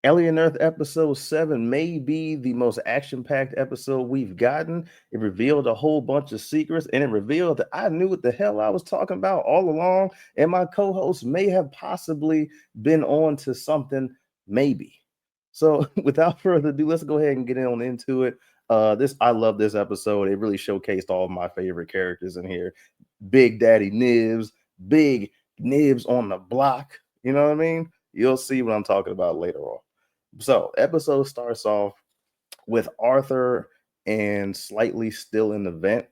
Alien Earth episode 7 may be the most action-packed episode we've gotten. It revealed a whole bunch of secrets, and it revealed that I knew what the hell I was talking about all along, and my co-host may have possibly been on to something, maybe. So without further ado, let's go ahead and get on into it. I love this episode. It really showcased all of my favorite characters in here. Big Daddy Nibs, Big Nibs on the block. You know what I mean? You'll see what I'm talking about later on. So, episode starts off with Arthur and Slightly still in the vent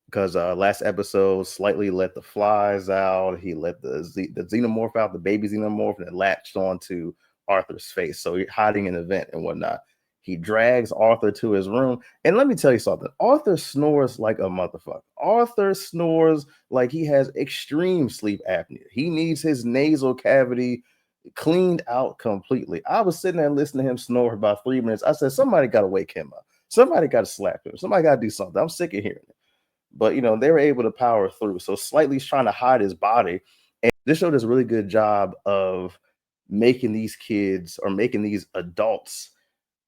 because last episode Slightly let the flies out. He let the xenomorph out, the baby xenomorph, and it latched onto Arthur's face. So he's hiding in the vent and whatnot. He drags Arthur to his room. And let me tell you something. Arthur snores like a motherfucker. Arthur snores like he has extreme sleep apnea. He needs his nasal cavity cleaned out completely. I was sitting there listening to him snore for about 3 minutes. I said, somebody got to wake him up. Somebody got to slap him. Somebody got to do something. I'm sick of hearing it. But, they were able to power through. So Slightly he's trying to hide his body. And this show does a really good job of making these kids or making these adults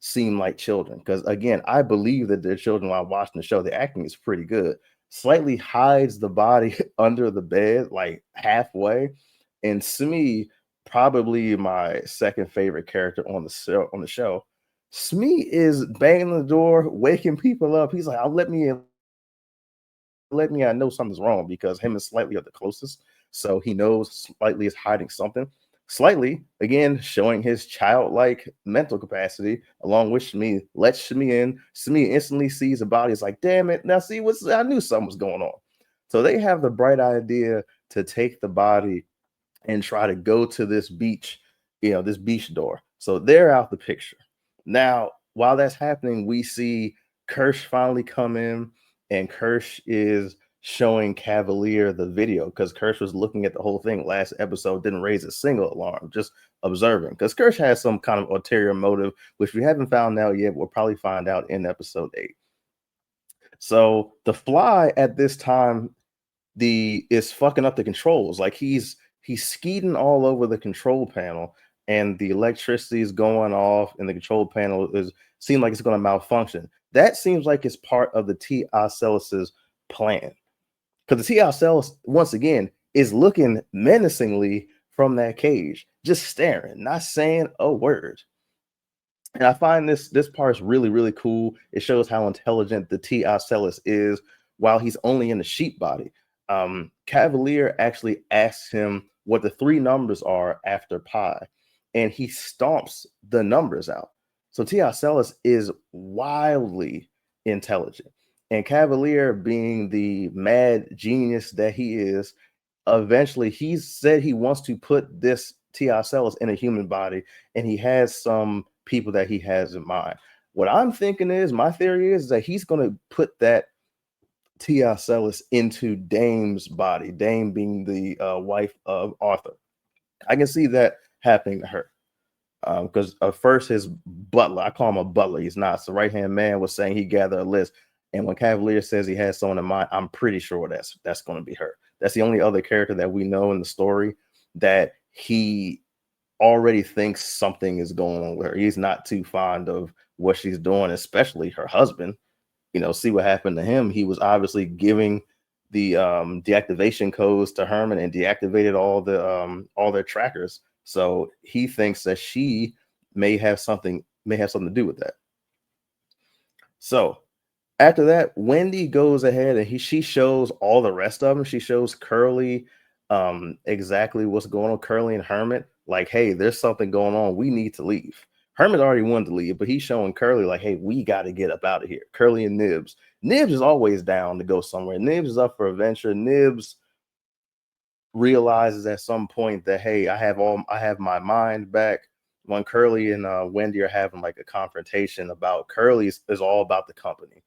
seem like children. Because, again, I believe that they're children while watching the show. The acting is pretty good. Slightly hides the body under the bed, like halfway. And Smee, probably my second favorite character on the show. Smee is banging the door, waking people up. He's like, "I'll let me in. Let me. I know something's wrong," because him and Slightly are the closest. So he knows Slightly is hiding something. Slightly, again, showing his childlike mental capacity, along with Smee, lets Smee in. Smee instantly sees the body. It's like, damn it. Now, see, I knew something was going on. So they have the bright idea to take the body and try to go to this beach, this beach door. So they're out the picture. Now, while that's happening, we see Kirsch finally come in, and Kirsch is showing Cavalier the video because Kirsch was looking at the whole thing last episode, didn't raise a single alarm, just observing. Because Kirsch has some kind of ulterior motive, which we haven't found out yet. We'll probably find out in episode 8. So the Fly at this time is fucking up the controls. Like he's skeeting all over the control panel, and the electricity is going off, and the control panel seems like it's going to malfunction. That seems like it's part of the T. Ocellus' plan, because the T. Ocellus once again is looking menacingly from that cage, just staring, not saying a word. And I find this part is really, really cool. It shows how intelligent the T. Ocellus is while he's only in the sheep body. Cavalier actually asks him what the 3 numbers are after pi, and he stomps the numbers out. So T. Ocellus is wildly intelligent. And Cavalier, being the mad genius that he is, eventually he said he wants to put this T. Ocellus in a human body, and he has some people that he has in mind. What I'm thinking is, my theory is that he's going to put that T. Ocellus into Dame's body, Dame being the wife of Arthur. I can see that happening to her. Because first his butler, I call him a butler, he's not. So right-hand man was saying he gathered a list. And when Cavalier says he has someone in mind, I'm pretty sure that's going to be her. That's the only other character that we know in the story that he already thinks something is going on with her. He's not too fond of what she's doing, especially her husband. See what happened to him. He was obviously giving the deactivation codes to Herman and deactivated all their trackers. So he thinks that she may have something to do with that. So after that, Wendy goes ahead and she shows all the rest of them. She shows Curly exactly what's going on. Curly and Hermit, like, hey, there's something going on. We need to leave. Hermit already wanted to leave, but he's showing Curly, like, hey, we got to get up out of here. Curly and Nibs. Nibs is always down to go somewhere. Nibs is up for adventure. Nibs realizes at some point that, hey, I have my mind back. When Curly and Wendy are having like a confrontation about Curly is all about the company.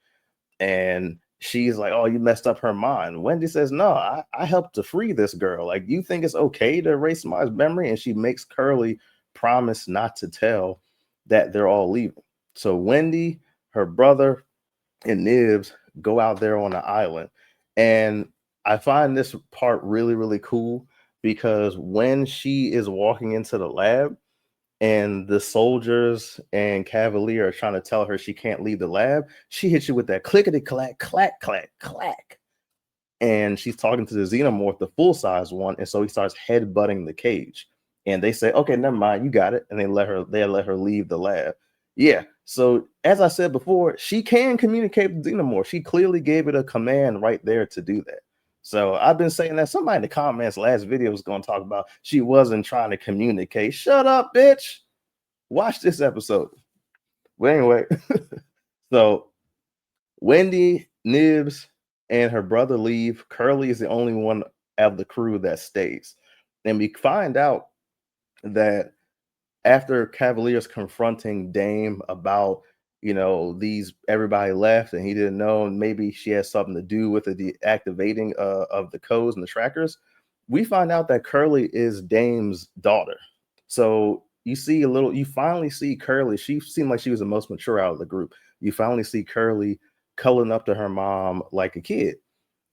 And she's like, oh, you messed up her mind. Wendy says, no, I helped to free this girl. Like, you think it's okay to erase somebody's memory? And she makes Curly promise not to tell that they're all leaving. So Wendy, her brother, and Nibs go out there on the island. And I find this part really, really cool because when she is walking into the lab, and the soldiers and Cavalier are trying to tell her she can't leave the lab, she hits you with that clickety clack, clack, clack, clack. And she's talking to the xenomorph, the full size one, and so he starts headbutting the cage. And they say, "Okay, never mind, you got it." And they let her leave the lab. Yeah. So as I said before, she can communicate with xenomorph. She clearly gave it a command right there to do that. So I've been saying that somebody in the comments last video was going to talk about she wasn't trying to communicate. Shut up, bitch. Watch this episode. But anyway, so Wendy, Nibs, and her brother leave. Curly is the only one of the crew that stays. And we find out that after Cavalier's confronting Dame about, these everybody left and he didn't know, and maybe she has something to do with the deactivating of the codes and the trackers, we find out that Curly is Dame's daughter. So you finally see Curly. She seemed like she was the most mature out of the group. You finally see Curly cuddling up to her mom like a kid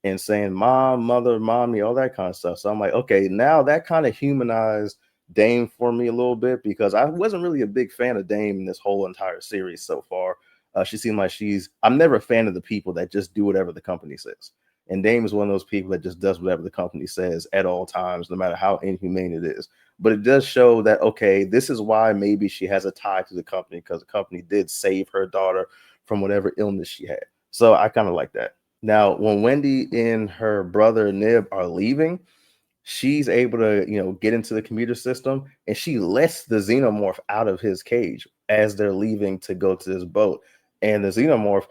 and saying mom, mother, mommy, all that kind of stuff. So I'm like, okay, now that kind of humanized Dame for me a little bit, because I wasn't really a big fan of Dame in this whole entire series so far. She seemed like I'm never a fan of the people that just do whatever the company says. And Dame is one of those people that just does whatever the company says at all times, no matter how inhumane it is. But it does show that, okay, this is why maybe she has a tie to the company, because the company did save her daughter from whatever illness she had. So I kind of like that. Now, when Wendy and her brother Nib are leaving, she's able to, get into the computer system, and she lets the xenomorph out of his cage as they're leaving to go to this boat. And the xenomorph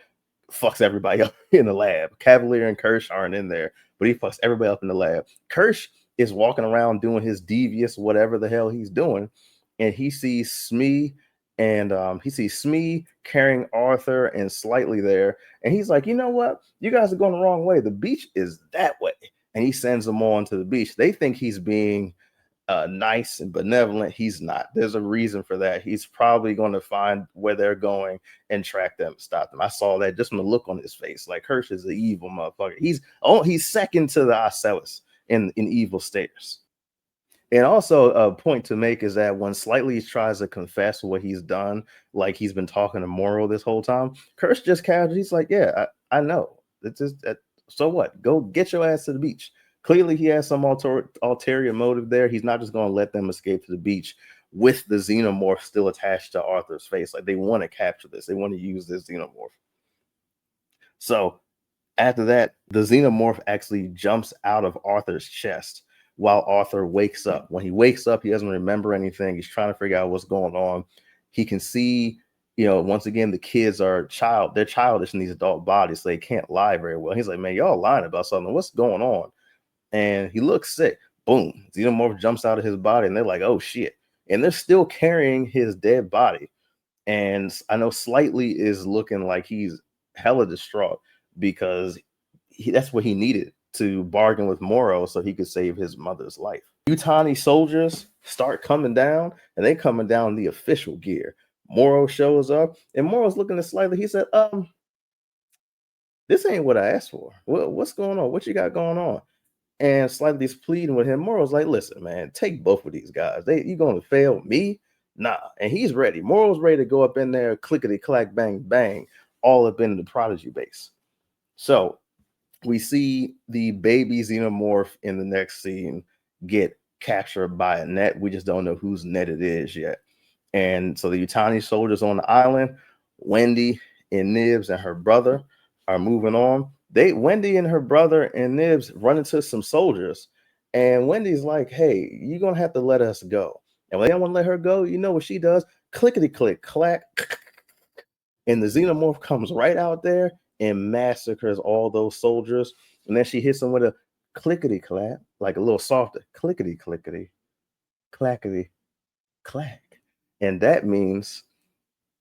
fucks everybody up in the lab. Cavalier and Kirsch aren't in there, but he fucks everybody up in the lab. Kirsch is walking around doing his devious whatever the hell he's doing, and he sees Smee carrying Arthur and Slightly there, and he's like, you know what? You guys are going the wrong way. The beach is that way. And he sends them on to the beach. They think he's being nice and benevolent. He's not. There's a reason for that. He's probably going to find where they're going and track them, stop them. I saw that just from the look on his face. Like, Hirsch is the evil motherfucker. He's second to the Ocellus in evil status. And also a point to make is that when Slightly tries to confess what he's done, like he's been talking to Moro this whole time, Kirsch just casually, he's like, yeah, I know. It's just so what? Go get your ass to the beach. Clearly, he has some ulterior motive there. He's not just going to let them escape to the beach with the xenomorph still attached to Arthur's face. Like, they want to capture this. They want to use this xenomorph. So after that, the xenomorph actually jumps out of Arthur's chest while Arthur wakes up. When he wakes up, he doesn't remember anything. He's trying to figure out what's going on. He can see, once again, the kids they're childish in these adult bodies, so they can't lie very well. He's like, man, y'all lying about something. What's going on? And he looks sick. Boom. Xenomorph jumps out of his body, and they're like, oh shit. And they're still carrying his dead body. And I know Slightly is looking like he's hella distraught, because that's what he needed to bargain with Moro so he could save his mother's life. Utani soldiers start coming down, and they coming down in the official gear. Moro shows up, and Moro's looking at Slightly. He said, this ain't what I asked for. What's going on? What you got going on? And Slightly's pleading with him. Moro's like, listen, man, take both of these guys. You gonna fail me? Nah. And he's ready. Moro's ready to go up in there, clickety clack, bang, bang, all up in the Prodigy base. So we see the baby xenomorph in the next scene get captured by a net. We just don't know whose net it is yet. And so the Utani soldiers on the island, Wendy and Nibs and her brother are moving on. Wendy and her brother and Nibs run into some soldiers, and Wendy's like, hey, you're gonna have to let us go. And when they don't want to let her go, you know what she does? Clickety click clack, and the xenomorph comes right out there and massacres all those soldiers. And then she hits them with a clickety clack, like a little softer, clickety clickety, clackety clack. And that means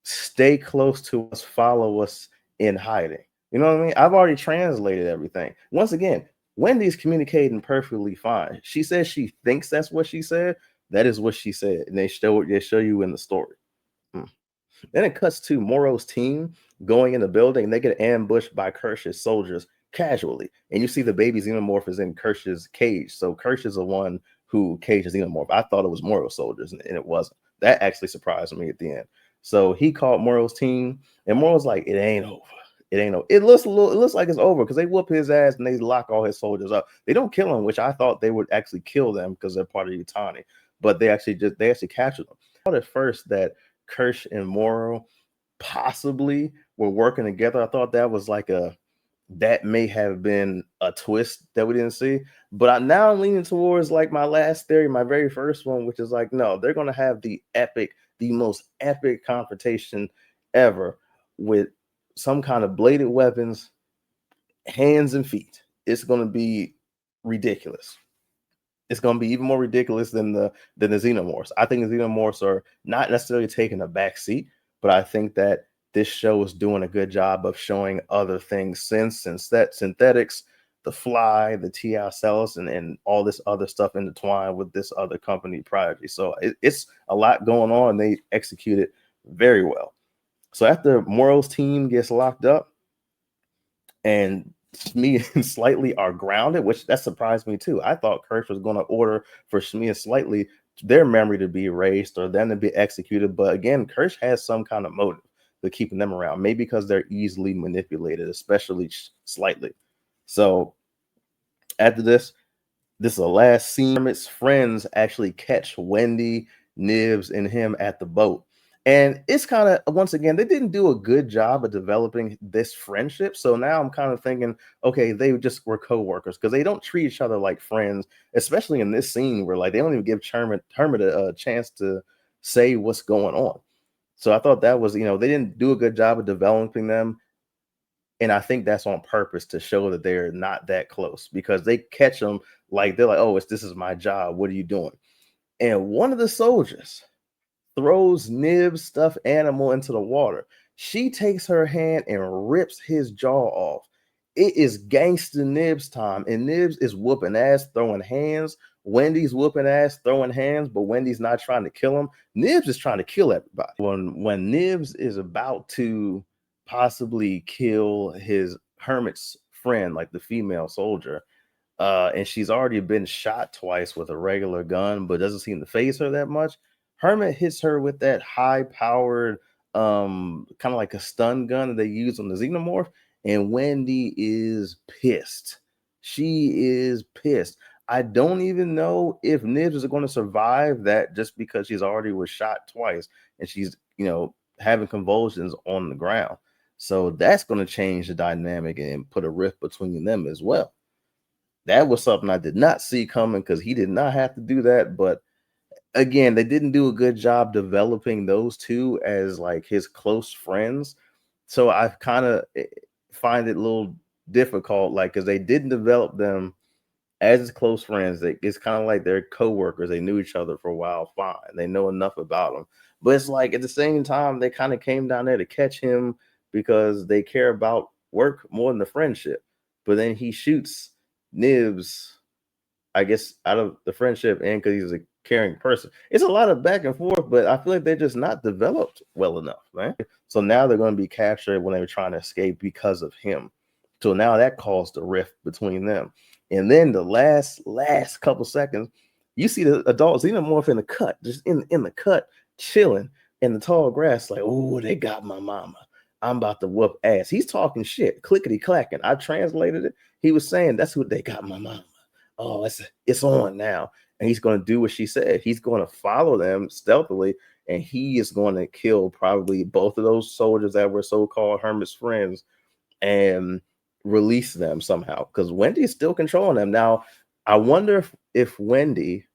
stay close to us, follow us in hiding. You know what I mean? I've already translated everything. Once again, Wendy's communicating perfectly fine. She says she thinks that's what she said. That is what she said. And they show you in the story. Then it cuts to Moro's team going in the building, and they get ambushed by Kirsch's soldiers casually. And you see the baby xenomorph is in Kirsch's cage. So Kirsch is the one who caged the xenomorph. I thought it was Moro's soldiers, and it wasn't. That actually surprised me at the end. So he called Moro's team, and Moro's like, "It ain't over. It ain't over. It looks a little. It looks like it's over because they whoop his ass and they lock all his soldiers up. They don't kill him, which I thought they would actually kill them because they're part of Utani, but they actually captured them. I thought at first that Kirsch and Moro possibly were working together. I thought that was like a that may have been a twist that we didn't see. But I now I'm leaning towards like my last theory, my very first one, which is like, no, they're gonna have the most epic confrontation ever with some kind of bladed weapons, hands and feet. It's gonna be ridiculous. It's going to be even more ridiculous than the Xenomorphs. I think the Xenomorphs are not necessarily taking a back seat, but I think that this show is doing a good job of showing other things since synthetics, the Fly, the TI cells, and all this other stuff intertwined with this other company, Prodigy. So it's a lot going on. They execute it very well. So after Moro's team gets locked up, and Shmi and Slightly are grounded, which that surprised me too. I thought Kirsch was going to order for Shmi and Slightly their memory to be erased or them to be executed. But again, Kirsch has some kind of motive to keeping them around, maybe because they're easily manipulated, especially Slightly. So after this is the last scene. Hermit's friends actually catch Wendy, Nibs, and him at the boat. And it's kind of, once again, they didn't do a good job of developing this friendship. So now I'm kind of thinking, okay, they just were co-workers because they don't treat each other like friends, especially in this scene where like they don't even give Hermit a chance to say what's going on. So I thought that was, they didn't do a good job of developing them. And I think that's on purpose to show that they're not that close because they catch them like they're like, oh, this is my job. What are you doing? And one of the soldiers throws Nib's stuffed animal into the water. She takes her hand and rips his jaw off. It is gangster Nibs time, and Nibs is whooping ass, throwing hands. Wendy's whooping ass, throwing hands, but Wendy's not trying to kill him. Nibs is trying to kill everybody. When Nibs is about to possibly kill his Hermit's friend, like the female soldier, and she's already been shot twice with a regular gun, but doesn't seem to phase her that much. Hermit hits her with that high-powered, kind of like a stun gun that they use on the Xenomorph, and Wendy is pissed. She is pissed. I don't even know if Nibs is going to survive that just because she's already was shot twice and she's, having convulsions on the ground. So that's going to change the dynamic and put a rift between them as well. That was something I did not see coming because he did not have to do that. But again, they didn't do a good job developing those two as like his close friends. So I kind of find it a little difficult, like, because they didn't develop them as his close friends. It's kind of like they're co-workers. They knew each other for a while, fine. They know enough about him. But it's like at the same time, they kind of came down there to catch him because they care about work more than the friendship. But then he shoots Nibs, I guess, out of the friendship and because he's a caring person. It's a lot of back and forth, but I feel like they're just not developed well enough, man. So now they're going to be captured when they were trying to escape because of him. So now that caused a rift between them. And then the last couple seconds, you see the adult Xenomorph in the cut, just in the cut, chilling in the tall grass, like, oh, they got my mama. I'm about to whoop ass. He's talking shit, clickety clacking. I translated it. He was saying, that's what they got my mama. Oh, it's on now. And he's going to do what she said. He's going to follow them stealthily, and he is going to kill probably both of those soldiers that were so-called Hermit's friends and release them somehow because Wendy's still controlling them. Now, I wonder if Wendy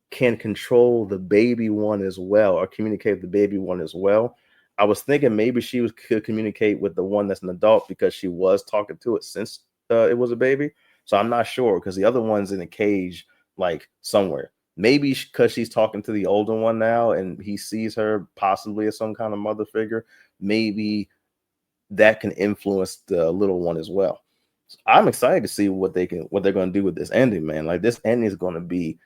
can control the baby one as well or communicate with the baby one as well. I was thinking maybe could communicate with the one that's an adult because she was talking to it since it was a baby. So I'm not sure because the other one's in a cage, like somewhere. Maybe because she's talking to the older one now and he sees her possibly as some kind of mother figure. Maybe that can influence the little one as well. So I'm excited to see what they're going to do with this ending, man. Like this ending is going to be,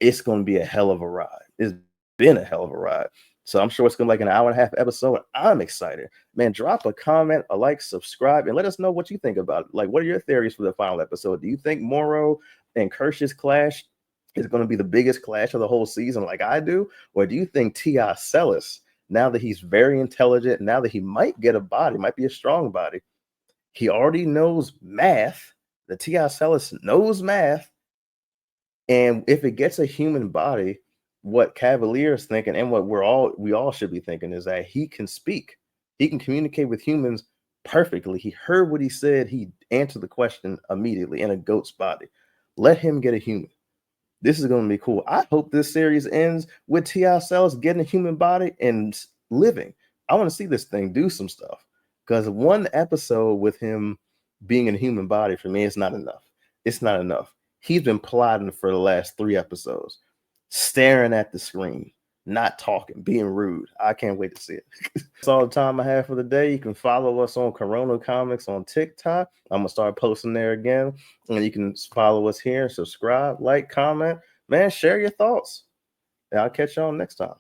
it's going to be a hell of a ride. It's been a hell of a ride. So I'm sure it's going to be like an hour and a half episode. I'm excited, man. Drop a comment, a like, subscribe, and let us know what you think about it. Like, what are your theories for the final episode? Do you think Moro and Kirsch's clash is going to be the biggest clash of the whole season, like I do? Or do you think T.I. Celis, now that he's very intelligent, now that he might get a body, might be a strong body, he already knows math. The T.I. Celis knows math. And if it gets a human body, what Cavalier is thinking, and what we all should be thinking, is that he can speak. He can communicate with humans perfectly. He heard what he said. He answered the question immediately in a goat's body. Let him get a human. This is going to be cool. I hope this series ends with T.I. Cells getting a human body and living. I want to see this thing do some stuff, because one episode with him being in a human body, for me, it's not enough. It's not enough. He's been plotting for the last 3 episodes, staring at the screen, not talking, being rude. I can't wait to see it. That's all the time I have for the day. You can follow us on Kuronocomics on TikTok. I'm going to start posting there again. And you can follow us here, subscribe, like, comment. Man, share your thoughts. And I'll catch y'all next time.